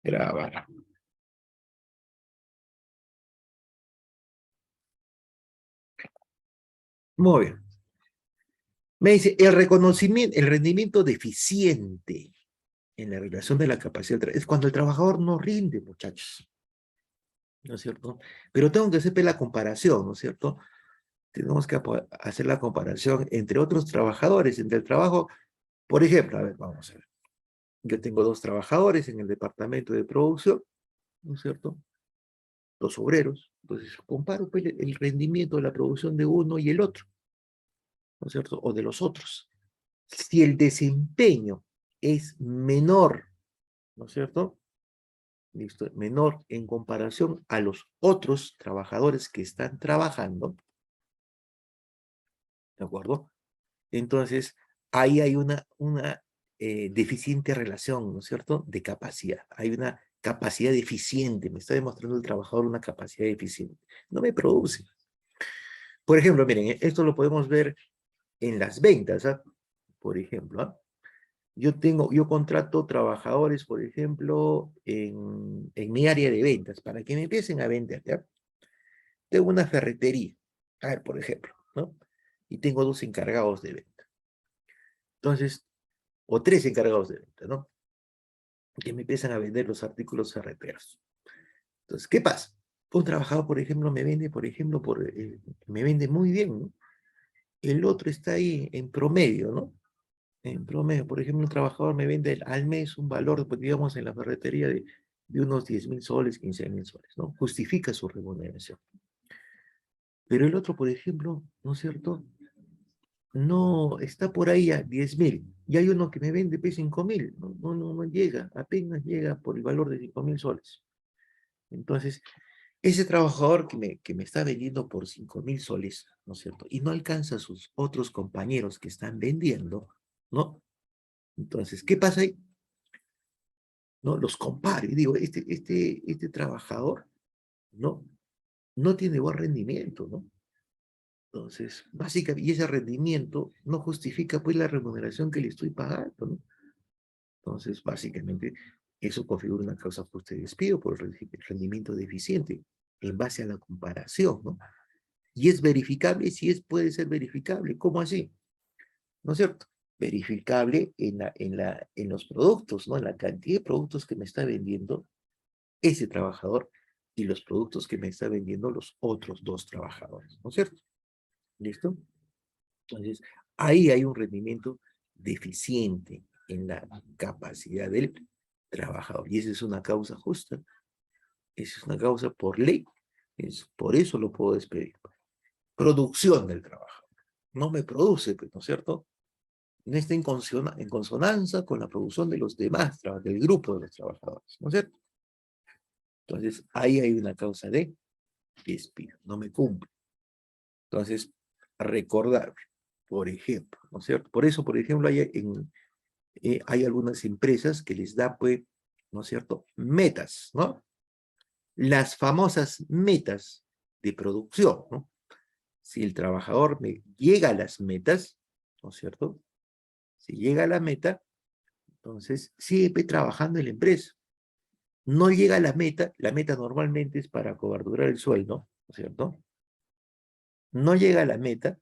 Grabar. Muy bien. Me dice, el reconocimiento, el rendimiento deficiente en la relación de la capacidad es cuando el trabajador no rinde, muchachos, ¿no es cierto? Pero tengo que hacer la comparación, ¿no es cierto? Tenemos que hacer la comparación entre otros trabajadores, entre el trabajo, por ejemplo, a ver, vamos a ver. Yo tengo dos trabajadores en el departamento de producción, ¿no es cierto? Dos obreros. Entonces, comparo pues, el rendimiento de la producción de uno y el otro, ¿no es cierto? O de los otros. Si el desempeño es menor, ¿no es cierto? Listo, menor en comparación a los otros trabajadores que están trabajando, ¿de acuerdo? Entonces, ahí hay una deficiente relación, ¿no es cierto?, de capacidad. Hay una capacidad deficiente, me está demostrando el trabajador una capacidad deficiente. No me produce. Por ejemplo, miren, esto lo podemos ver en las ventas, ¿ah? Por ejemplo, ¿ah? Yo contrato trabajadores, por ejemplo, en mi área de ventas, para que me empiecen a vender, ¿ya? Tengo una ferretería, a ver, por ejemplo, ¿no? Y tengo dos encargados de venta. Entonces, o tres encargados de venta, ¿no? Que me empiezan a vender los artículos ferreteros. Entonces, ¿qué pasa? Un trabajador, por ejemplo, me vende, por ejemplo, me vende muy bien, ¿no? El otro está ahí en promedio, ¿no? En promedio, por ejemplo, un trabajador me vende al mes un valor, pues, digamos, en la ferretería de unos 10.000 soles, 15.000 soles, ¿no? Justifica su remuneración. Pero el otro, por ejemplo, ¿no es cierto?, no está por ahí a 10.000. Y hay uno que me vende pues 5.000. No llega, apenas llega por el valor de 5.000 soles. Entonces, ese trabajador que me está vendiendo por 5.000 soles, ¿no es cierto? Y no alcanza a sus otros compañeros que están vendiendo, ¿no? Entonces, ¿qué pasa ahí? ¿No? Los comparo y digo, este trabajador, ¿no? No tiene buen rendimiento, ¿no? Entonces, básicamente, y ese rendimiento no justifica pues la remuneración que le estoy pagando, ¿no? Entonces, básicamente, eso configura una causa justa de despido por el rendimiento deficiente en base a la comparación, ¿no? Y es verificable, si es, puede ser verificable. ¿Cómo así? ¿No es cierto? Verificable en los productos, ¿no? En la cantidad de productos que me está vendiendo ese trabajador y los productos que me está vendiendo los otros dos trabajadores, ¿no es cierto? ¿Listo? Entonces, ahí hay un rendimiento deficiente en la capacidad del trabajador. Y esa es una causa justa. Esa es una causa por ley. Por eso lo puedo despedir. Producción del trabajo. No me produce, pues, ¿no es cierto? No está en consonancia con la producción de los demás, del grupo de los trabajadores, ¿no es cierto? Entonces, ahí hay una causa de despido. No me cumple. Entonces, recordar, por ejemplo, ¿no es cierto? Por eso, por ejemplo, hay algunas empresas que les da, pues, ¿no es cierto?, metas, ¿no? Las famosas metas de producción, ¿no? Si el trabajador llega a las metas, ¿no es cierto? Si llega a la meta, entonces sigue pues, trabajando en la empresa. No llega a la meta normalmente es para coberturar el sueldo, ¿no es cierto? No llega a la meta,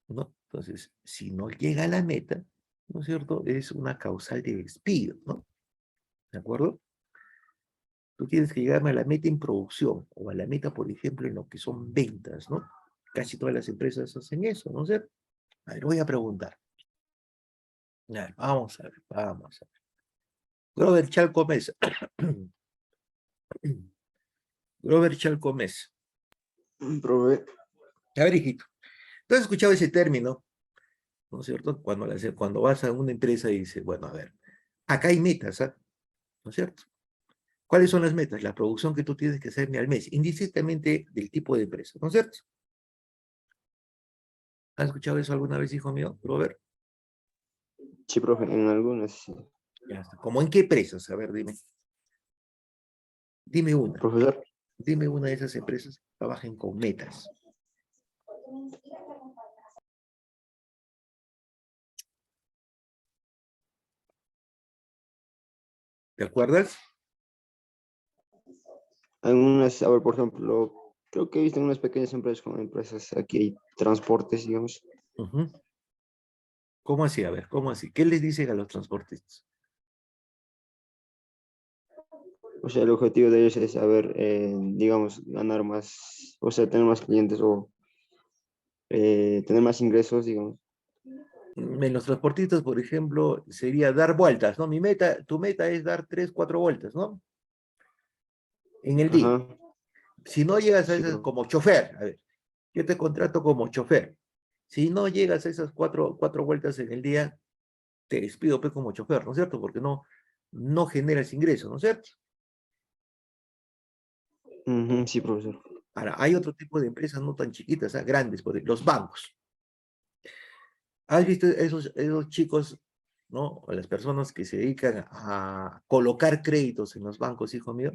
¿no? Entonces, si no llega a la meta, ¿no es cierto? Es una causal de despido, ¿no? ¿De acuerdo? Tú tienes que llegar a la meta en producción o a la meta, por ejemplo, en lo que son ventas, ¿no? Casi todas las empresas hacen eso, ¿no es cierto? A ver, voy a preguntar. A ver, vamos a ver, vamos a ver. Grover Chalcomés. Grover Chalcomés. Profe, A ver, hijito, ¿tú has escuchado ese término, no es cierto? Cuando vas a una empresa y dices, bueno, a ver, acá hay metas, ¿ah? ¿No es cierto? ¿Cuáles son las metas? La producción que tú tienes que hacerme al mes, indistintamente del tipo de empresa, ¿no es cierto? ¿Has escuchado eso alguna vez, hijo mío, Robert? sí, profe, en algunas sí. Ya está. ¿Cómo en qué empresas? A ver, dime. Dime una. Profesor, Dime una de esas empresas que trabajen con metas. ¿Te acuerdas? algunas, a ver, por ejemplo, creo que he visto en unas pequeñas empresas como empresas aquí hay transportes, digamos. Ujú. ¿Cómo así? A ver, ¿cómo así? ¿Qué les dicen a los transportistas? O sea, el objetivo de ellos es, a ver, digamos, ganar más, o sea, tener más clientes o tener más ingresos, digamos. En los transportistas, por ejemplo, sería dar vueltas, ¿no? Tu meta es dar 3, 4 vueltas, ¿no? En el día. Ajá, Si no llegas a sí, esas bro. como chofer, a ver, yo te contrato como chofer. Si no llegas a esas cuatro vueltas en el día, te despido pues, como chofer, ¿no es cierto? Porque no generas ingresos, ¿no es cierto? Ujú, sí, profesor. Ahora, hay otro tipo de empresas no tan chiquitas, grandes, por ejemplo, los bancos. ¿Has visto esos chicos, ¿no? O las personas que se dedican a colocar créditos en los bancos, hijo mío?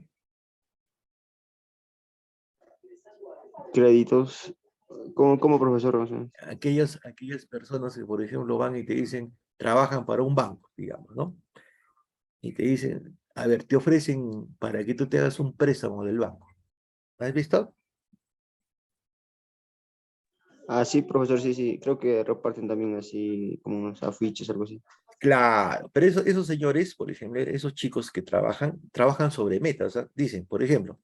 Créditos, ¿cómo, profesor? O sea, Aquellas personas que, por ejemplo, van y te dicen, trabajan para un banco, digamos, ¿no? Y te dicen, a ver, te ofrecen para que tú te hagas un préstamo del banco. ¿Has visto? ah, sí, profesor, sí, sí. Creo que reparten también así como unos afiches, algo así. Claro, pero esos señores, por ejemplo, esos chicos que trabajan sobre metas, ¿ah? Dicen, por ejemplo,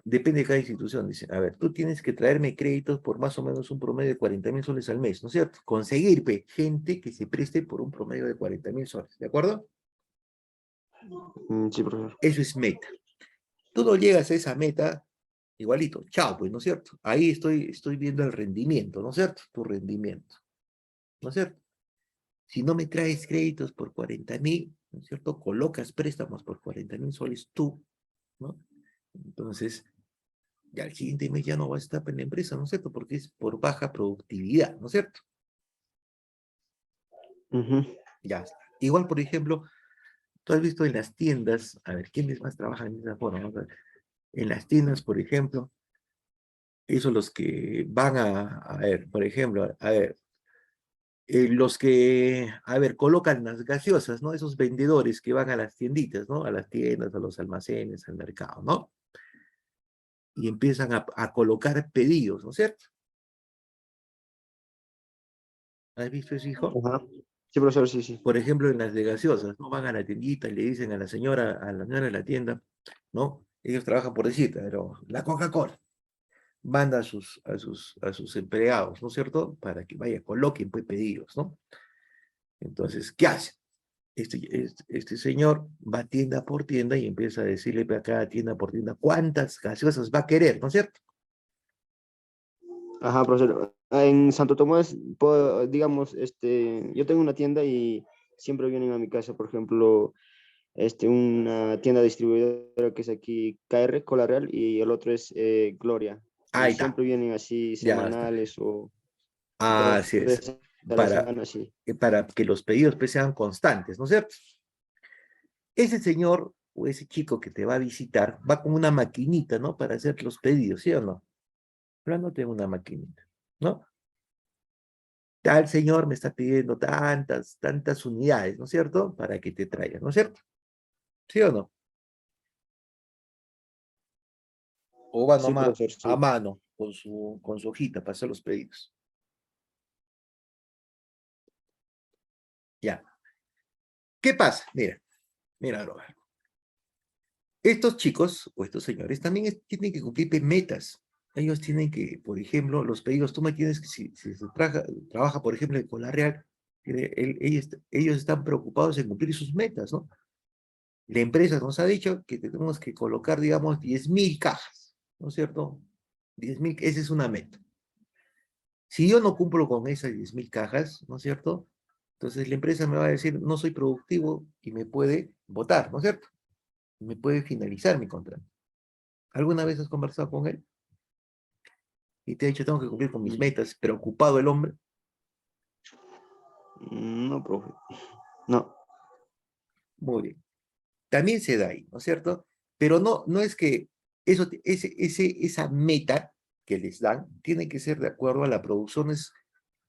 depende de cada institución, dicen, a ver, tú tienes que traerme créditos por más o menos un promedio de 40.000 soles al mes, ¿no es cierto? Conseguir gente que se preste por un promedio de 40.000 soles, ¿de acuerdo? Sí, profesor. Eso es meta. Tú no llegas a esa meta, igualito, chao, pues, ¿no es cierto? Ahí estoy viendo el rendimiento, ¿no es cierto? Tu rendimiento, ¿no es cierto? Si no me traes créditos por 40.000, ¿no es cierto? Colocas préstamos por 40.000 soles tú, ¿no? Entonces, ya el siguiente mes ya no vas a estar en la empresa, ¿no es cierto? Porque es por baja productividad, ¿no es cierto? Ujú. Ya está. Igual, por ejemplo, tú has visto en las tiendas, a ver, ¿quiénes más trabajan de esa forma? Vamos a ver. En las tiendas, por ejemplo, esos los que van a ver, por ejemplo, a ver, los que, a ver, colocan las gaseosas, ¿no? Esos vendedores que van a las tienditas, ¿no? A las tiendas, a los almacenes, al mercado, ¿no? Y empiezan a colocar pedidos, ¿no es cierto? ¿Has visto eso, hijo? Ajá. Sí, profesor, sí, sí. Por ejemplo, en las de gaseosas, ¿no? Van a la tiendita y le dicen a la señora de la tienda, ¿no? Ellos trabajan por decirte, pero la Coca-Cola manda a sus empleados, ¿no es cierto? Para que vaya, coloquen pues pedidos, ¿no? Entonces, ¿qué hace? Este señor va tienda por tienda y empieza a decirle a cada tienda por tienda cuántas gaseosas va a querer, ¿no es cierto? Ajá, profesor. En Santo Tomás, digamos, yo tengo una tienda y siempre vienen a mi casa, por ejemplo, una tienda distribuidora que es aquí KR, Cola Real, y el otro es Gloria. Y Ahí está, siempre vienen así ya está. semanales o dos, Así es, 3 a la para, semana, sí. para que los pedidos pues, sean constantes, ¿no es cierto? Ese señor o ese chico que te va a visitar va con una maquinita, ¿no? Para hacer los pedidos, ¿sí o no? Pero no tengo una maquinita, ¿no? Tal señor me está pidiendo tantas unidades, ¿no es cierto? Para que te traiga, ¿no es cierto? ¿Sí o no? O va Sí, nomás profesor, a sí. mano con su hojita para hacer los pedidos. Ya. ¿Qué pasa? Mira, Robert. Estos chicos o estos señores también tienen que cumplir metas. Ellos tienen que, por ejemplo, los pedidos, tú me tienes que, si se trabaja, por ejemplo, con la Real, ellos están preocupados en cumplir sus metas, ¿no? La empresa nos ha dicho que tenemos que colocar, digamos, 10.000 cajas, ¿no es cierto? 10.000, esa es una meta. Si yo no cumplo con esas 10.000 cajas, ¿no es cierto? Entonces la empresa me va a decir, no soy productivo y me puede votar, ¿no es cierto? Me puede finalizar mi contrato. ¿Alguna vez has conversado con él? Y te ha dicho, tengo que cumplir con mis metas, preocupado el hombre. No, profe. No. Muy bien. También se da ahí, ¿no es cierto? Pero no es que esa meta que les dan tiene que ser de acuerdo a las producciones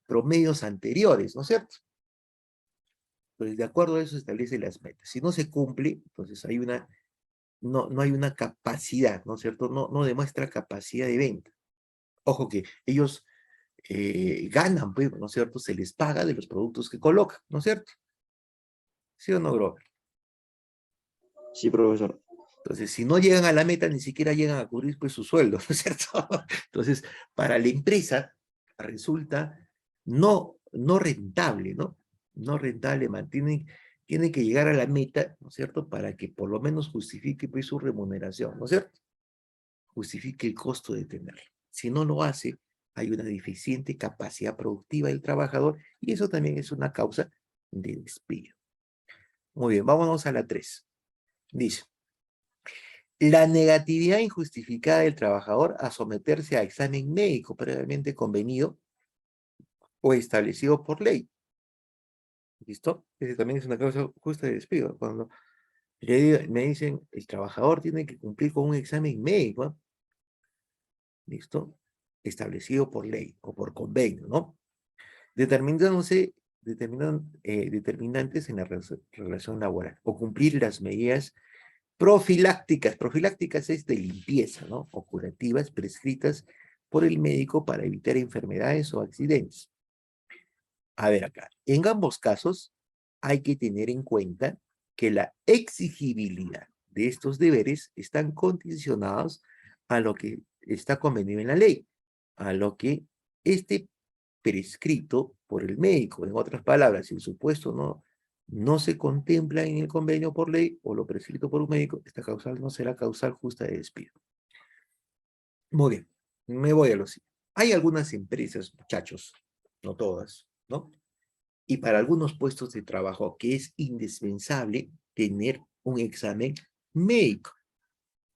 promedios anteriores, ¿no es cierto? Pues de acuerdo a eso se establecen las metas. Si no se cumple, entonces hay una no hay una capacidad, ¿no es cierto? No demuestra capacidad de venta. Ojo que ellos ganan, pues, ¿no es cierto? Se les paga de los productos que colocan, ¿no es cierto? ¿Sí o no, bro? Sí, profesor. Entonces, si no llegan a la meta, ni siquiera llegan a cubrir pues su sueldo, ¿no es cierto? Entonces, para la empresa resulta no rentable, ¿no? No rentable, tienen que llegar a la meta, ¿no es cierto? Para que por lo menos justifique pues su remuneración, ¿no es cierto? Justifique el costo de tenerlo. Si no lo hace, hay una deficiente capacidad productiva del trabajador y eso también es una causa de despido. Muy bien, vámonos a la 3. Dice, la negatividad injustificada del trabajador a someterse a examen médico previamente convenido o establecido por ley. ¿Listo? Ese también es una causa justa de despido. Cuando me dicen, el trabajador tiene que cumplir con un examen médico, ¿eh? ¿Listo? Establecido por ley o por convenio, ¿no? Determinantes en la relación laboral o cumplir las medidas profilácticas. Profilácticas es de limpieza, ¿no? O curativas prescritas por el médico para evitar enfermedades o accidentes. A ver acá, en ambos casos hay que tener en cuenta que la exigibilidad de estos deberes están condicionados a lo que está convenido en la ley, a lo que esté prescrito por el médico. En otras palabras, si el supuesto no se contempla en el convenio por ley o lo prescrito por un médico, esta causal no será causal justa de despido. Muy bien, me voy a lo siguiente. Hay algunas empresas, muchachos, no todas, ¿no? Y para algunos puestos de trabajo que es indispensable tener un examen médico.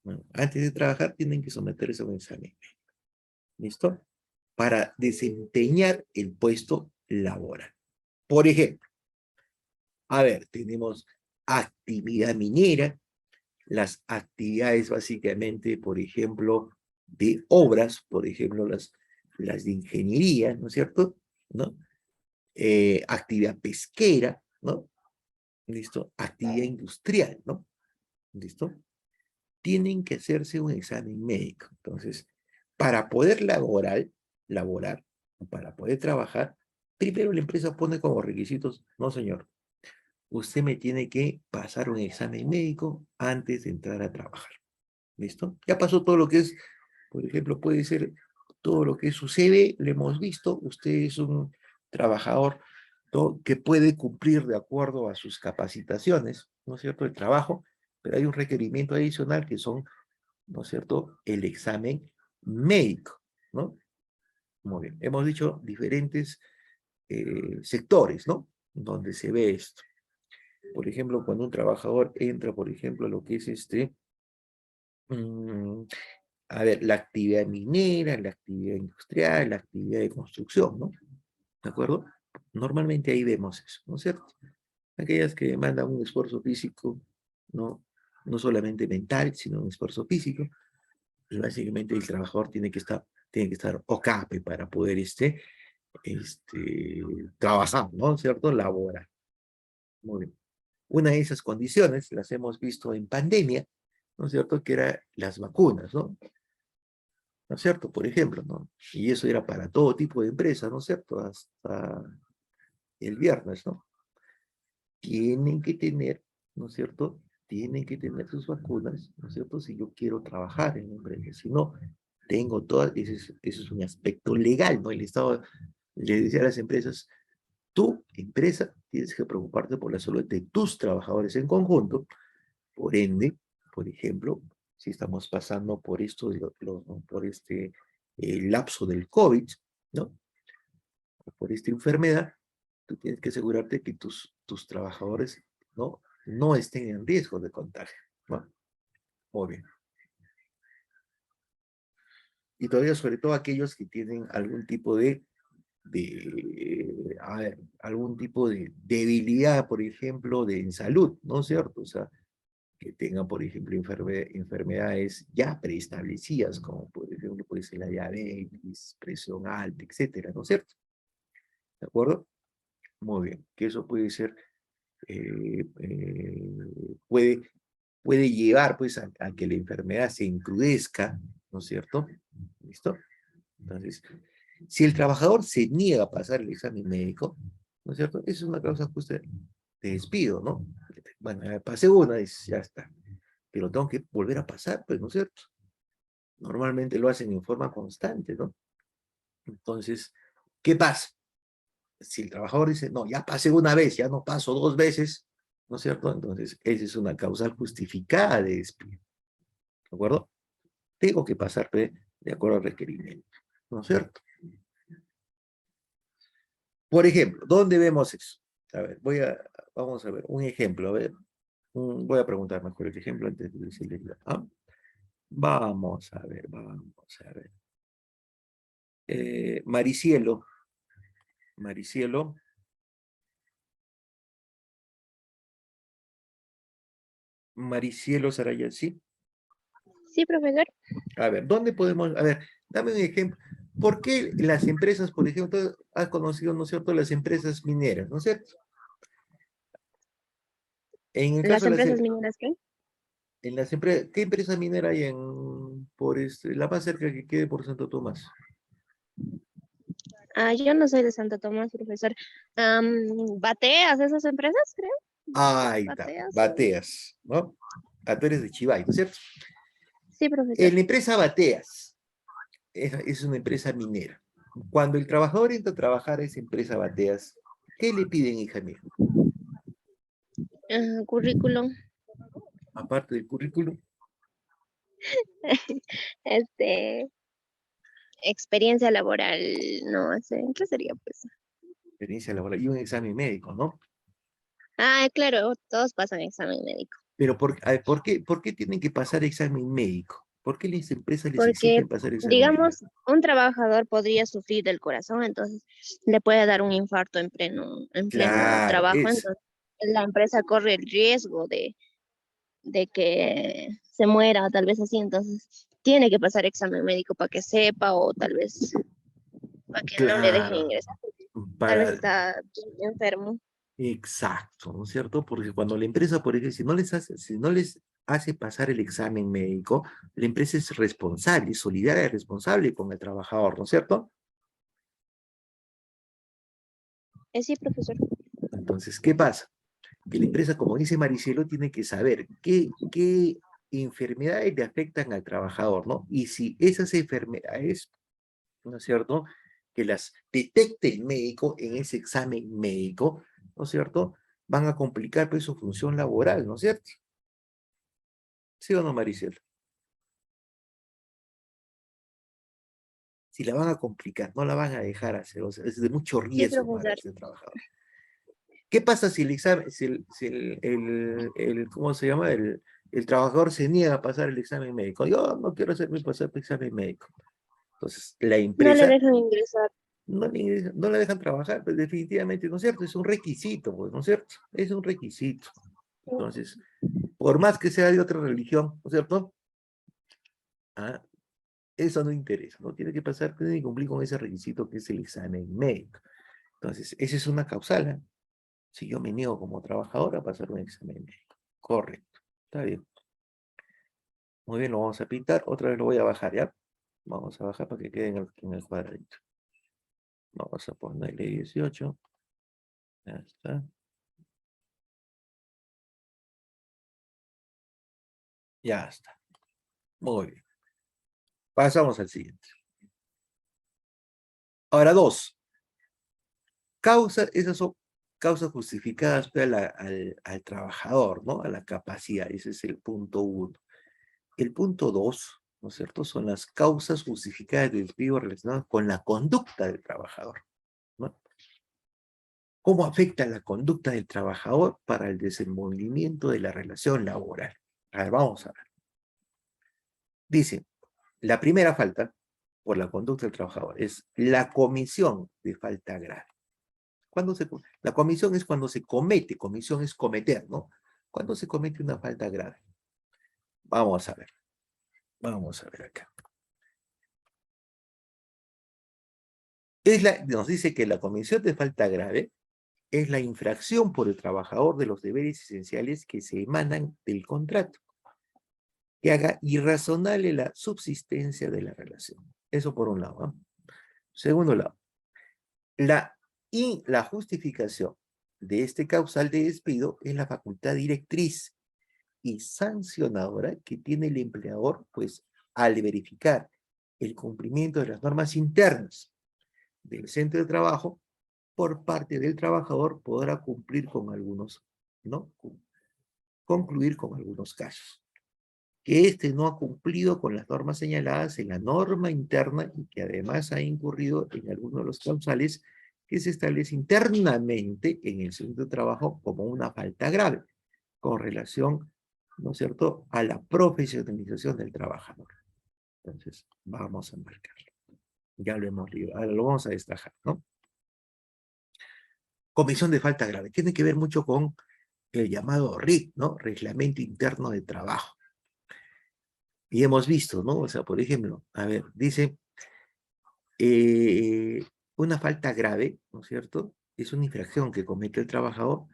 Bueno, antes de trabajar tienen que someterse a un examen. ¿Listo? Para desempeñar el puesto laboral. Por ejemplo, a ver, tenemos actividad minera, las actividades básicamente, por ejemplo, de obras, por ejemplo, las de ingeniería, ¿no es cierto? ¿No? Actividad pesquera, ¿no? ¿Listo? Actividad industrial, ¿no? ¿Listo? Tienen que hacerse un examen médico. Entonces, para poder laborar, para poder trabajar, primero la empresa pone como requisitos, no señor, usted me tiene que pasar un examen médico antes de entrar a trabajar. ¿Listo? Ya pasó todo lo que es, por ejemplo, puede ser todo lo que es su CV, lo hemos visto, usted es un trabajador, ¿no?, que puede cumplir de acuerdo a sus capacitaciones, ¿no es cierto?, el trabajo, pero hay un requerimiento adicional que son, ¿no es cierto?, el examen médico, ¿no? Muy bien, hemos dicho diferentes sectores, ¿no?, donde se ve esto. Por ejemplo, cuando un trabajador entra, por ejemplo, a lo que es mm, a ver, la actividad minera, la actividad industrial, la actividad de construcción, ¿no? ¿De acuerdo? Normalmente ahí vemos eso, ¿no es cierto? Aquellas que demandan un esfuerzo físico, ¿no? No solamente mental, sino un esfuerzo físico, y básicamente el trabajador tiene que estar OCAPE para poder trabajar, ¿no es cierto? Laborar. Muy bien. Una de esas condiciones las hemos visto en pandemia, ¿no es cierto? Que eran las vacunas, ¿no? ¿No es cierto? Por ejemplo, ¿no? Y eso era para todo tipo de empresas, ¿no es cierto? Hasta el viernes, ¿no? Tienen que tener, ¿no es cierto? Tienen que tener sus vacunas, ¿no es cierto? Si yo quiero trabajar en una empresa, si no, tengo todas, ese es un aspecto legal, ¿no? El Estado le decía a las empresas, tu empresa tienes que preocuparte por la salud de tus trabajadores en conjunto, por ende, por ejemplo, si estamos pasando por esto, por lapso del COVID, ¿no? O por esta enfermedad, tú tienes que asegurarte que tus trabajadores no estén en riesgo de contagio, ¿no? Muy bien. Y todavía, sobre todo, aquellos que tienen algún tipo algún tipo de debilidad, por ejemplo, en salud, ¿no es cierto? O sea, que tengan, por ejemplo, enfermedades ya preestablecidas, como por ejemplo puede ser la diabetes, presión alta, etcétera, ¿no es cierto? ¿De acuerdo? Muy bien, que eso puede ser, puede puede llevar pues a que la enfermedad se encrudezca, ¿no es cierto? ¿Listo? Entonces, si el trabajador se niega a pasar el examen médico, ¿no es cierto? Esa es una causa justa de despido, ¿no? Bueno, pasé una, dices, ya está. Pero tengo que volver a pasar, pues, ¿no es cierto? Normalmente lo hacen en forma constante, ¿no? Entonces, ¿qué pasa? Si el trabajador dice, no, ya pasé una vez, ya no paso dos veces, ¿no es cierto? Entonces, esa es una causal justificada de despido, ¿de acuerdo? Tengo que pasar de acuerdo al requerimiento, ¿no es cierto? Por ejemplo, ¿dónde vemos eso? A ver, vamos a ver, un ejemplo, a ver, voy a preguntar mejor el ejemplo antes de decirle, ¿ah? Vamos a ver, vamos a ver. Maricielo, Maricielo, Maricielo Saraya, ¿sí? Sí, profesor. A ver, ¿dónde podemos, a ver, dame un ejemplo. ¿Por qué las empresas, por ejemplo, has conocido, ¿no es cierto?, las empresas mineras, ¿no es cierto? En el caso Las de empresas mineras, ¿qué? en las empresas, ¿qué empresa minera hay por la más cerca que quede por Santo Tomás? Ah, yo no soy de Santo Tomás, profesor. ¿Bateas esas empresas, creo? Ahí está, Bateas. Bateas, ¿no? Ah, tú eres de Chivay, ¿no es cierto? Sí, profesor. En la empresa Bateas, es una empresa minera. Cuando el trabajador entra a trabajar a esa empresa Bateas, ¿qué le piden, hija mía? Currículum. Aparte del currículum, Este, experiencia laboral, no sé, ¿qué sería pues? experiencia laboral y un examen médico, ¿no? Ah, claro, todos pasan examen médico. Pero a ver, por qué tienen que pasar examen médico? ¿Por qué las empresas les Porque, exigen pasar examen médico? digamos, un trabajador podría sufrir del corazón, entonces le puede dar un infarto en pleno Claro, trabajo, entonces la empresa corre el riesgo de que se muera, tal vez así, entonces tiene que pasar examen médico para que sepa o tal vez para que no le dejen claro, ingresar, tal vez para, está enfermo. exacto, ¿no es cierto? Porque cuando la empresa, por ejemplo, si no les hace pasar el examen médico, la empresa es responsable, solidaria y responsable con el trabajador, ¿no es cierto? Sí, profesor. Entonces, ¿qué pasa? Que la empresa, como dice Maricelo, tiene que saber qué enfermedades le afectan al trabajador, ¿no? Y si esas enfermedades, ¿no es cierto?, que las detecte el médico en ese examen médico, ¿no es cierto?, van a complicar pues su función laboral, ¿no es cierto? ¿Sí o no, Maricelo? Si la van a complicar, no la van a dejar hacer, o sea, es de mucho Sí, riesgo para profesor. ese trabajador. ¿Qué pasa si el examen, si ¿cómo se llama? El trabajador se niega a pasar el examen médico? Yo no quiero hacerme pasar el examen médico. Entonces, la No le empresa dejan ingresar. no la dejan trabajar, pues definitivamente, ¿no es cierto? Es un requisito, pues, ¿no es cierto? Es un requisito. Entonces, por más que sea de otra religión, ¿no es cierto? Ah, eso no interesa, ¿no? Tiene que pasar, tiene que cumplir con ese requisito que es el examen médico. Entonces, esa es una causal, ¿eh? Si yo me niego como trabajador a pasar un examen médico. Correcto. Está bien. Muy bien, lo vamos a pintar. Otra vez lo voy a bajar, ¿ya? Vamos a bajar para que quede en el cuadradito. Vamos a ponerle 18. Ya está. Ya está. Muy bien. Pasamos al siguiente. Ahora, dos. Esas son causas justificadas pues, al trabajador, ¿no? A la capacidad. Ese es el punto uno. El punto dos, ¿no es cierto? Son las causas justificadas del despido relacionadas con la conducta del trabajador, ¿no? ¿Cómo afecta la conducta del trabajador para el desenvolvimiento de la relación laboral? A ver, vamos a ver. Dice, la primera falta por la conducta del trabajador es la comisión de falta grave. La comisión es cuando se comete, comisión es cometer, ¿no? Cuando se comete una falta grave. Vamos a ver acá. Nos dice que la comisión de falta grave es la infracción por el trabajador de los deberes esenciales que se emanan del contrato. que haga irrazonable la subsistencia de la relación. Eso por un lado, ¿no? Segundo lado, la justificación de este causal de despido es la facultad directriz y sancionadora que tiene el empleador, pues, al verificar el cumplimiento de las normas internas del centro de trabajo, por parte del trabajador podrá cumplir con algunos, ¿no? Concluir con algunos casos. Que éste no ha cumplido con las normas señaladas en la norma interna y que además ha incurrido en algunos de los causales que se establece internamente en el centro de trabajo como una falta grave con relación, ¿no es cierto?, a la profesionalización del trabajador. Entonces, vamos a marcarlo. Ya lo hemos leído, ahora lo vamos a destacar, ¿no? Comisión de falta grave. Tiene que ver mucho con el llamado RIT, ¿no? Reglamento Interno de Trabajo. Y hemos visto, ¿no? O sea, por ejemplo, a ver, dice, una falta grave, ¿no es cierto? Es una infracción que comete el trabajador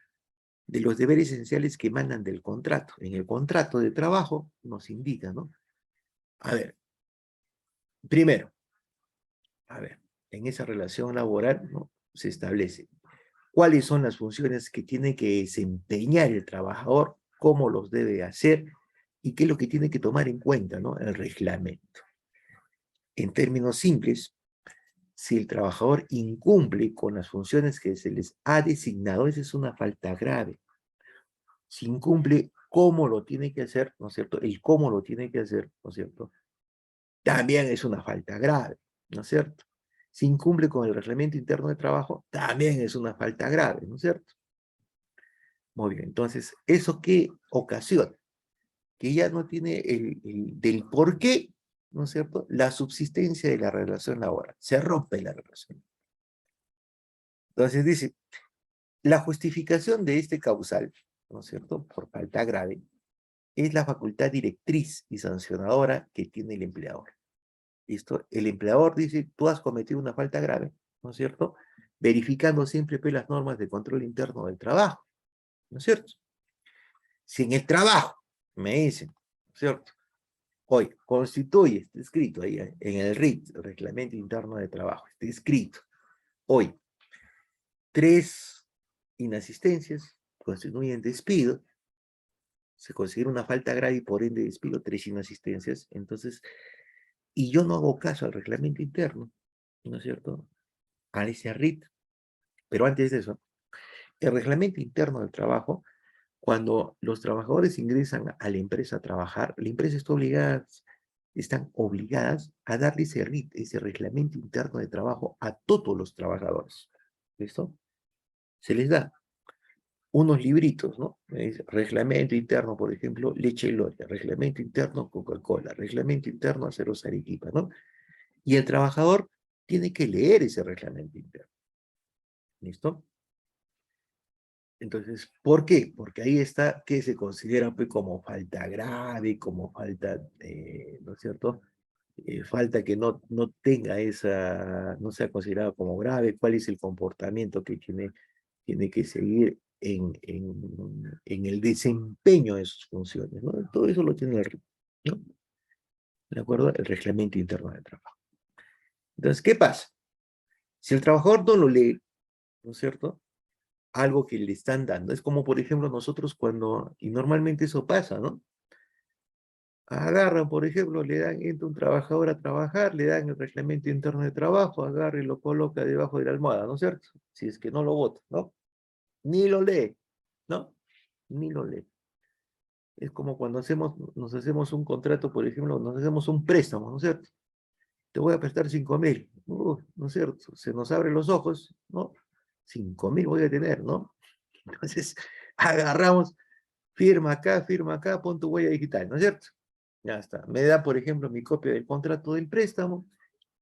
de los deberes esenciales que emanan del contrato. En el contrato de trabajo nos indica, ¿no? A ver, primero, a ver, en esa relación laboral, ¿no? Se establece cuáles son las funciones que tiene que desempeñar el trabajador, cómo los debe hacer y qué es lo que tiene que tomar en cuenta, ¿no? El reglamento. En términos simples, si el trabajador incumple con las funciones que se les ha designado, esa es una falta grave. Si incumple cómo lo tiene que hacer, ¿no es cierto? El cómo lo tiene que hacer, ¿no es cierto? También es una falta grave, ¿no es cierto? Si incumple con el reglamento interno de trabajo, también es una falta grave, ¿no es cierto? Muy bien, entonces, ¿eso qué ocasiona? Que ya no tiene del por qué, ¿no es cierto?, la subsistencia de la relación laboral. Se rompe la relación. Entonces dice, la justificación de este causal, ¿no es cierto?, por falta grave, es la facultad directriz y sancionadora que tiene el empleador. ¿Listo? El empleador dice, tú has cometido una falta grave, ¿no es cierto?, verificando siempre pues, las normas de control interno del trabajo, ¿no es cierto? Si en el trabajo me dicen, ¿no es cierto?, hoy constituye, está escrito ahí en el RIT, el Reglamento Interno de Trabajo, está escrito, hoy, 3 inasistencias constituyen despido, se considera una falta grave y por ende despido 3 inasistencias, entonces, y yo no hago caso al reglamento interno, ¿no es cierto?, a ese RIT, pero antes de eso, el reglamento interno del trabajo, cuando los trabajadores ingresan a la empresa a trabajar, la empresa está obligada, están obligadas a darle ese RIT, ese reglamento interno de trabajo a todos los trabajadores, ¿listo? Se les da unos libritos, ¿no? Es reglamento interno, por ejemplo, Leche Gloria, reglamento interno Coca-Cola, reglamento interno Aceros Arequipa, ¿no? Y el trabajador tiene que leer ese reglamento interno. ¿Listo? Entonces, ¿por qué? Porque ahí está que se considera pues, como falta grave, como falta, ¿no es cierto? Falta que no tenga esa, no sea considerado como grave, cuál es el comportamiento que tiene que seguir en el desempeño de sus funciones, ¿no? Todo eso lo tiene el, ¿no? ¿De acuerdo? El reglamento interno de trabajo. Entonces, ¿qué pasa? Si el trabajador no lo lee, ¿no es cierto?, algo que le están dando, es como, por ejemplo, nosotros cuando, y normalmente eso pasa, ¿no? Agarran, por ejemplo, le dan, entra un trabajador a trabajar, le dan el reglamento interno de trabajo, agarra y lo coloca debajo de la almohada, ¿no es cierto? Si es que no lo vota, ¿no? Ni lo lee, ¿no? Ni lo lee. Es como cuando nos hacemos un contrato, por ejemplo, nos hacemos un préstamo, ¿no es cierto? Te voy a prestar 5.000, ¿no es cierto? Se nos abren los ojos, ¿no? 5.000 voy a tener, ¿no? Entonces, agarramos, firma acá, pon tu huella digital, ¿no es cierto? Ya está. Me da, por ejemplo, mi copia del contrato del préstamo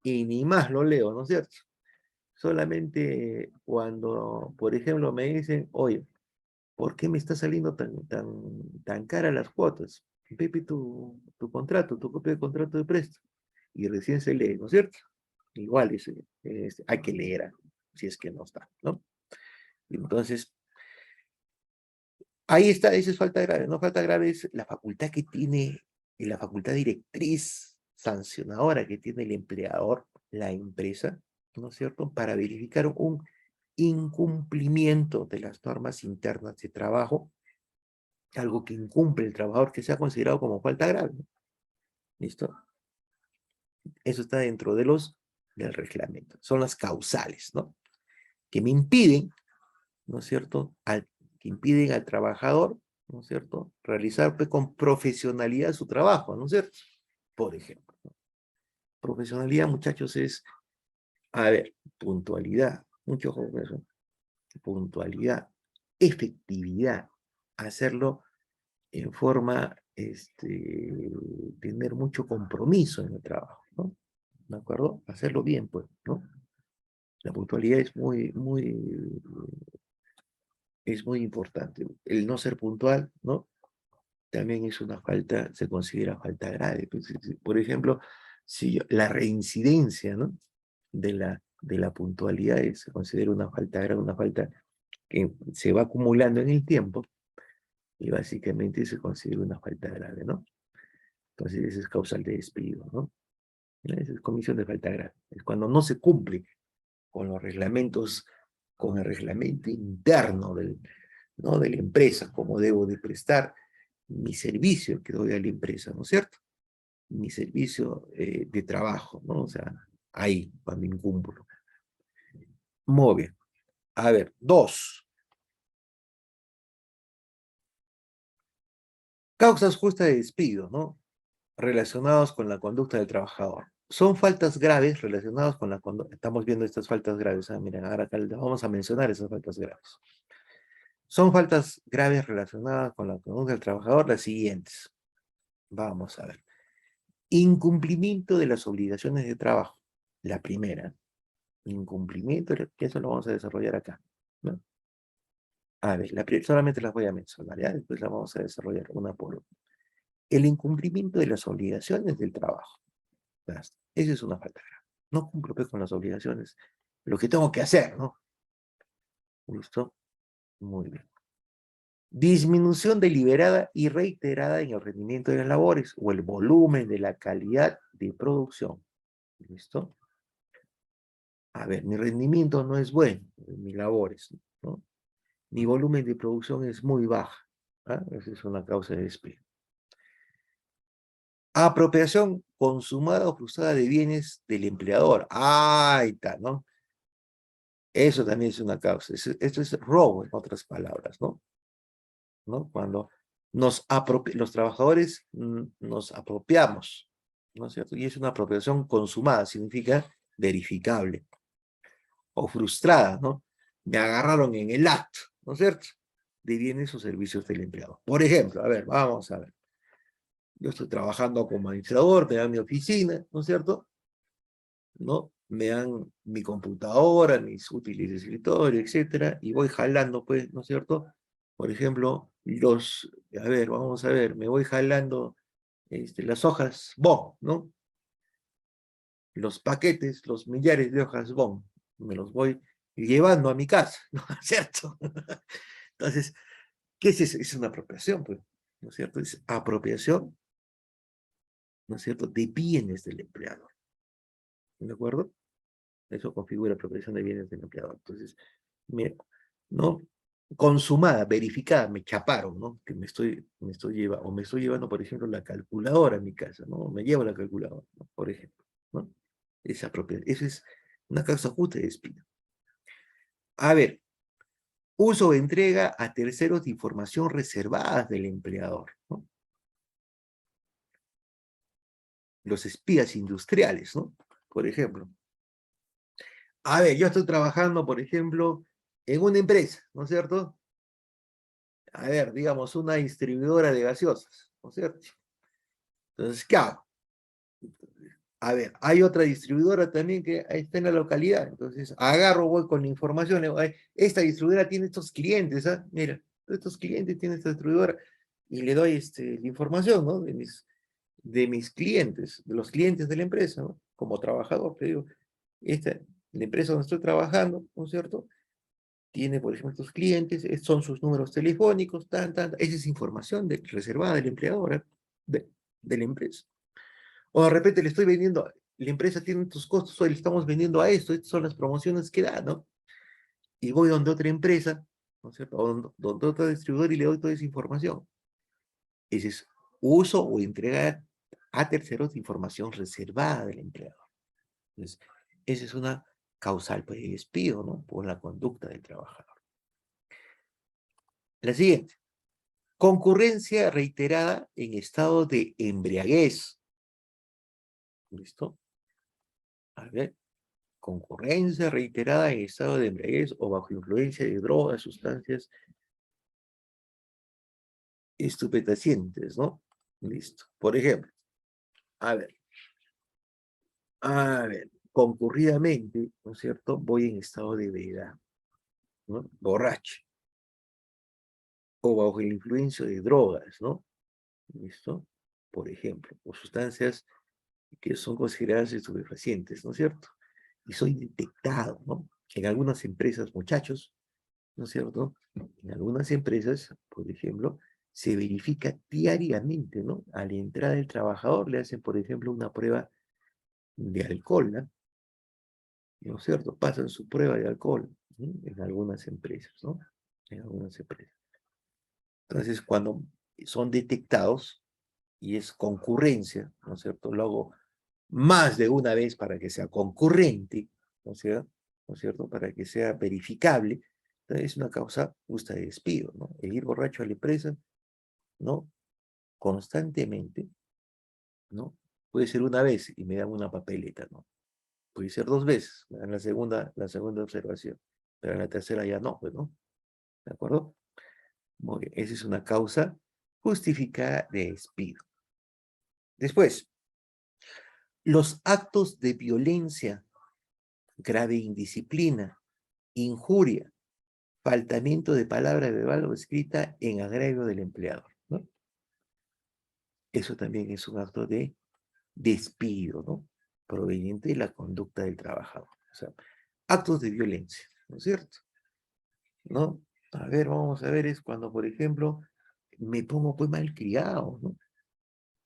y ni más lo leo, ¿no es cierto? Solamente cuando, por ejemplo, me dicen, oye, ¿por qué me está saliendo tan cara las cuotas? Pepe, tu contrato, tu copia de contrato de préstamo. Y recién se lee, ¿no es cierto? Igual hay que leer, si es que no está, ¿no? Entonces, ahí está, esa es falta grave, ¿no? Falta grave es la facultad que tiene y la facultad directriz sancionadora que tiene el empleador, la empresa, ¿no es cierto?, para verificar un incumplimiento de las normas internas de trabajo, algo que incumple el trabajador que sea considerado como falta grave. ¿Listo? Eso está dentro de del reglamento. Son las causales, ¿no? Que me impiden, ¿no es cierto?, que impiden al trabajador, ¿no es cierto?, realizar pues, con profesionalidad su trabajo, ¿no es cierto? Por ejemplo, ¿no? Profesionalidad, muchachos, es, a ver, puntualidad, mucho ojo con eso, puntualidad, efectividad, hacerlo en forma, tener mucho compromiso en el trabajo, ¿no? ¿De acuerdo? Hacerlo bien, pues, ¿no? La puntualidad es muy importante. El no ser puntual, ¿no? También es una falta, se considera falta grave. Pues, por ejemplo, si la reincidencia, ¿no?, de la puntualidad se considera una falta grave, una falta que se va acumulando en el tiempo y básicamente se considera una falta grave, ¿no? Entonces, ese es causal de despido, ¿no? Esa es comisión de falta grave. Es cuando no se cumple con los reglamentos, con el reglamento interno ¿no?, de la empresa, como debo de prestar mi servicio que doy a la empresa, ¿no es cierto? Mi servicio de trabajo, ¿no? O sea, ahí, cuando incumplo. Muy bien. A ver, 2. Causas justas de despido, ¿no?, relacionados con la conducta del trabajador. Son faltas graves relacionadas con la conducta. Estamos viendo estas faltas graves. Miren, ahora acá vamos a mencionar esas faltas graves. Son faltas graves relacionadas con la conducta del trabajador las siguientes. Vamos a ver. Incumplimiento de las obligaciones de trabajo. La primera. Incumplimiento, que eso lo vamos a desarrollar acá, ¿no? A ver, solamente las voy a mencionar, ¿ya? Después las vamos a desarrollar una por una. El incumplimiento de las obligaciones del trabajo. Basta. Esa es una falta grave. No cumplo pues, con las obligaciones, lo que tengo que hacer, ¿no? ¿Listo? Muy bien. Disminución deliberada y reiterada en el rendimiento de las labores o el volumen de la calidad de producción. ¿Listo? A ver, mi rendimiento no es bueno en mis labores, ¿no? Mi volumen de producción es muy baja. ¿Ah? Esa es una causa de despido. Apropiación consumada o frustrada de bienes del empleador. Ahí está, ¿no? Eso también es una causa. Esto es robo, en otras palabras, ¿no? Cuando los trabajadores nos apropiamos, ¿no es cierto? Y es una apropiación consumada, significa verificable. O frustrada, ¿no? Me agarraron en el acto, ¿no es cierto?, de bienes o servicios del empleado. Por ejemplo, a ver, vamos a ver. Yo estoy trabajando como administrador, me dan mi oficina, ¿no es cierto?, ¿no? Me dan mi computadora, mis útiles de escritorio, etcétera, y voy jalando, pues, ¿no es cierto? Por ejemplo, a ver, vamos a ver, me voy jalando las hojas BOM, ¿no? Los paquetes, los millares de hojas BOM, me los voy llevando a mi casa, ¿no es cierto? Entonces, ¿qué es eso? Es una apropiación, pues, ¿no es cierto? Es apropiación, ¿no es cierto?, de bienes del empleador, ¿de acuerdo? Eso configura apropiación de bienes del empleador. Entonces, ¿no? Consumada, verificada, me chaparon, ¿no? Que me estoy llevando, por ejemplo, la calculadora a mi casa, ¿no? Me llevo la calculadora, ¿no?, por ejemplo, ¿no? Esa propiedad, eso es una causa justa de despido. A ver, uso o entrega a terceros de información reservada del empleador, ¿no? Los espías industriales, ¿no? Por ejemplo. A ver, yo estoy trabajando, por ejemplo, en una empresa, ¿no es cierto? A ver, digamos, una distribuidora de gaseosas, ¿no es cierto? Entonces, ¿qué hago? A ver, hay otra distribuidora también que está en la localidad. Entonces, agarro, voy con la información. Le digo, esta distribuidora tiene estos clientes, ¿ah? Mira, estos clientes tienen esta distribuidora. Y le doy la información, ¿no? De mis clientes, de los clientes de la empresa, ¿no? Como trabajador, te digo, la empresa donde estoy trabajando, ¿no es cierto?, tiene, por ejemplo, estos clientes, son sus números telefónicos, esa es información reservada del empleador, ¿eh? de la empresa. O de repente le estoy vendiendo, la empresa tiene tus costos, hoy le estamos vendiendo a esto, estas son las promociones que da, ¿no? Y voy donde otra empresa, ¿no es cierto? O donde otro distribuidor y le doy toda esa información. Ese es uso o entrega a terceros de información reservada del empleador. Entonces, esa es una causal pues, de despido, ¿no? Por la conducta del trabajador. La siguiente. Concurrencia reiterada en estado de embriaguez. ¿Listo? A ver. Concurrencia reiterada en estado de embriaguez o bajo influencia de drogas, sustancias estupefacientes, ¿no? Listo. Por ejemplo, a ver, concurridamente, ¿no es cierto? Voy en estado de ebriedad, ¿no? Borracho. O bajo la influencia de drogas, ¿no? ¿Listo? Por ejemplo, o sustancias que son consideradas estupefacientes, ¿no es cierto? Y soy detectado, ¿no? En algunas empresas, muchachos, ¿no es cierto? En algunas empresas, por ejemplo, se verifica diariamente, ¿no? A la entrada del trabajador le hacen, por ejemplo, una prueba de alcohol, ¿no es cierto? Pasan su prueba de alcohol, ¿no? En algunas empresas, ¿no? En algunas empresas. Entonces, cuando son detectados y es concurrencia, ¿no es cierto? Lo hago más de una vez para que sea concurrente, ¿no es cierto? ¿No es cierto? Para que sea verificable. Entonces, es una causa justa de despido, ¿no? El ir borracho a la empresa, ¿no? Constantemente, ¿no? Puede ser una vez y me dan una papeleta, ¿no? Puede ser dos veces, me dan la segunda observación, pero en la tercera ya no, pues, ¿no? ¿De acuerdo? Muy bien, esa es una causa justificada de despido. Después, los actos de violencia, grave indisciplina, injuria, faltamiento de palabra verbal o escrita en agravio del empleador, ¿no? Eso también es un acto de despido, ¿no? Proveniente de la conducta del trabajador. O sea, actos de violencia, ¿no es cierto? ¿No? A ver, vamos a ver, es cuando, por ejemplo, me pongo pues malcriado, ¿no?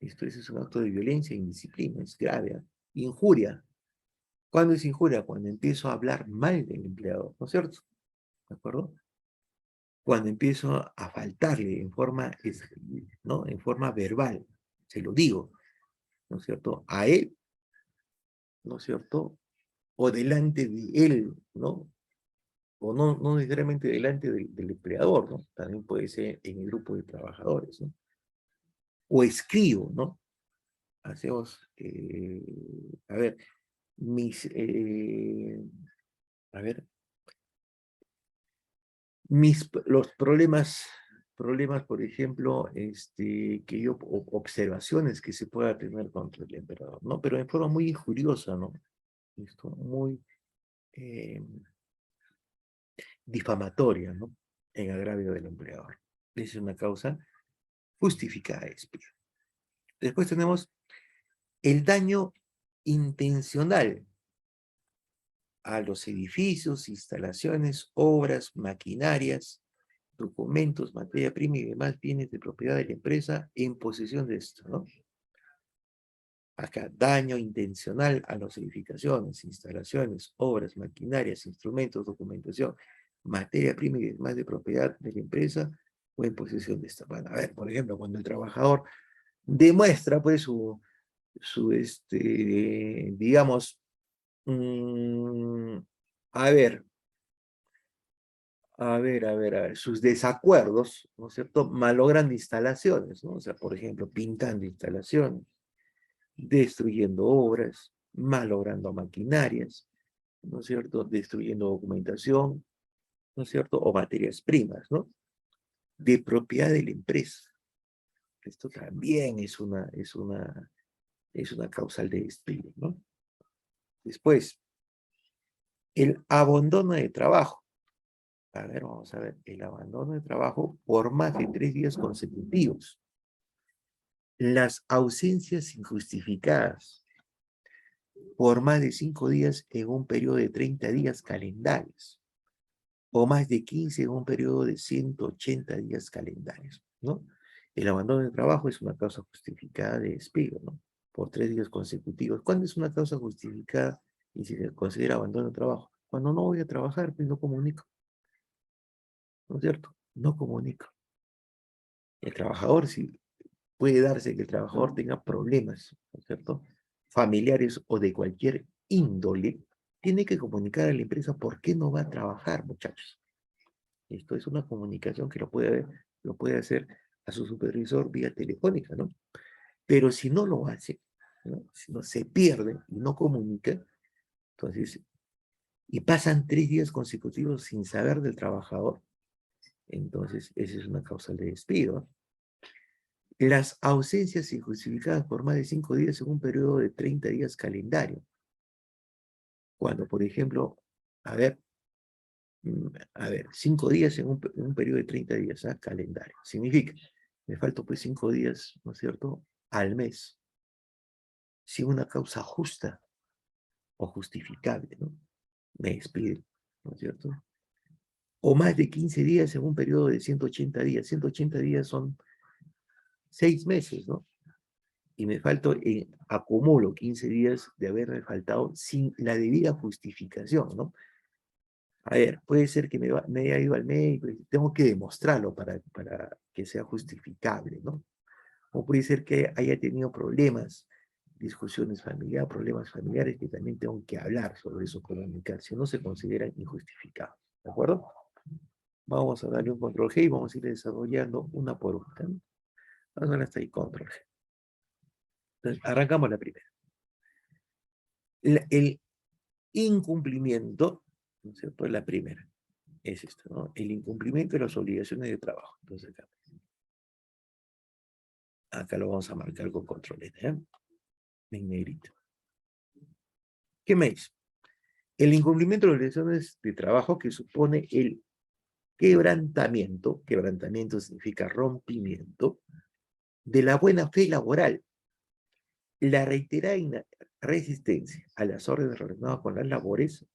Esto es un acto de violencia, indisciplina, es grave, ¿eh? Injuria. ¿Cuándo es injuria? Cuando empiezo a hablar mal del empleador, ¿no es cierto? ¿De acuerdo? Cuando empiezo a faltarle en forma, ¿no? En forma verbal, se lo digo, ¿no es cierto? A él, ¿no es cierto? O delante de él, ¿no? O no necesariamente delante del empleador, ¿no? También puede ser en el grupo de trabajadores, ¿no? O escribo, ¿no? Hacemos, a ver, a ver, los problemas, por ejemplo, observaciones que se pueda tener contra el emperador, ¿no? Pero en forma muy injuriosa, ¿no? Esto, muy eh, difamatoria, ¿no? En agravio del empleador. Esa es una causa justificada de despido. Después tenemos el daño intencional a los edificios, instalaciones, obras, maquinarias, documentos, materia prima y demás bienes de propiedad de la empresa en posesión de esto, ¿no? Acá, daño intencional a las edificaciones, instalaciones, obras, maquinarias, instrumentos, documentación, materia prima y demás de propiedad de la empresa o en posesión de esta. Bueno, a ver, por ejemplo, cuando el trabajador demuestra, pues, digamos, a ver, sus desacuerdos, ¿no es cierto?, malogrando instalaciones, ¿no? O sea, por ejemplo, pintando instalaciones, destruyendo obras, malogrando maquinarias, ¿no es cierto?, destruyendo documentación, ¿no es cierto?, o materias primas, ¿no?, de propiedad de la empresa. Esto también es una causal de despido, ¿no? Después, el abandono de trabajo. A ver, vamos a ver, el abandono de trabajo por más de 3 días consecutivos. Las ausencias injustificadas por más de 5 días en un periodo de 30 días calendarios, o más de 15 en un periodo de 180 días calendarios, ¿no? El abandono de trabajo es una causa justificada de despido, ¿no? Por 3 días consecutivos. ¿Cuándo es una causa justificada y si se considera abandono de trabajo? Cuando no voy a trabajar, pues no comunico, ¿no es cierto? No comunico. El trabajador, si puede darse que el trabajador tenga problemas, ¿no es cierto? Familiares o de cualquier índole, tiene que comunicar a la empresa por qué no va a trabajar, muchachos. Esto es una comunicación que lo puede hacer a su supervisor vía telefónica, ¿no? Pero si no lo hace, ¿no? Si no se pierde y no comunica, entonces, y pasan 3 días consecutivos sin saber del trabajador, entonces esa es una causa de despido. Las ausencias injustificadas por más de 5 días en un periodo de 30 días calendario. Cuando, por ejemplo, a ver, 5 días en un periodo de 30 días, ¿ah? Calendario. Significa, me faltan pues 5 días, ¿no es cierto?, al mes, sin una causa justa o justificable, ¿no? Me despiden, ¿no es cierto? O más de 15 días en un periodo de 180 días. 180 días son 6 meses, ¿no? Y me falto, acumulo 15 días de haberme faltado sin la debida justificación, ¿no? A ver, puede ser que me haya ido al médico y tengo que demostrarlo para que sea justificable, ¿no? O puede ser que haya tenido problemas, discusiones familiares, problemas familiares que también tengo que hablar sobre eso, comunicar, si no se consideran injustificados, ¿de acuerdo? Vamos a darle un control G y vamos a ir desarrollando una por una, ¿no? Vamos a ver hasta ahí, control G. Entonces, arrancamos la primera. El incumplimiento, ¿no es cierto? La primera es esto, ¿no? El incumplimiento de las obligaciones de trabajo. Entonces, acá lo vamos a marcar con control N, ¿eh? En negrito. ¿Qué me dice? El incumplimiento de las obligaciones de trabajo que supone el quebrantamiento significa rompimiento, de la buena fe laboral, la reiterada resistencia a las órdenes relacionadas con las labores,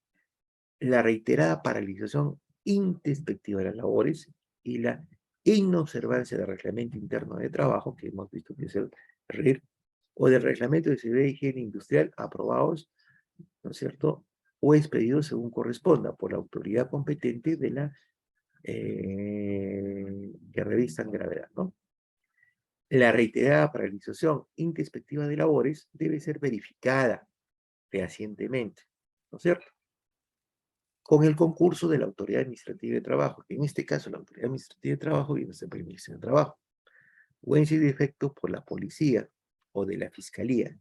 la reiterada paralización intempestiva de las labores y la inobservancia del reglamento interno de trabajo, que hemos visto que es el RIR, o del reglamento de seguridad y higiene industrial aprobados, ¿no es cierto?, o expedidos según corresponda por la autoridad competente de la que revistan gravedad, ¿no? La reiterada paralización intempestiva de labores debe ser verificada fehacientemente, ¿no es cierto?, con el concurso de la Autoridad Administrativa de Trabajo, que en este caso la Autoridad Administrativa de Trabajo viene a ser el Ministerio de Trabajo, o en su defecto por la Policía o de la Fiscalía,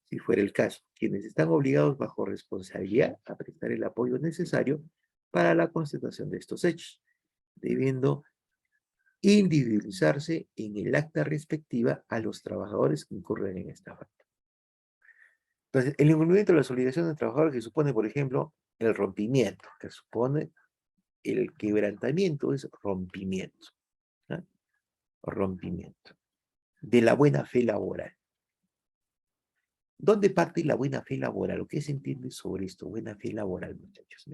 si fuera el caso, quienes están obligados bajo responsabilidad a prestar el apoyo necesario para la constatación de estos hechos, debiendo individualizarse en el acta respectiva a los trabajadores que incurren en esta falta. Entonces, el incumplimiento de las obligaciones del trabajador que supone, por ejemplo, el rompimiento, que supone el quebrantamiento, es rompimiento, ¿no? Rompimiento de la buena fe laboral. ¿Dónde parte la buena fe laboral? ¿O qué se entiende sobre esto? Buena fe laboral, muchachos.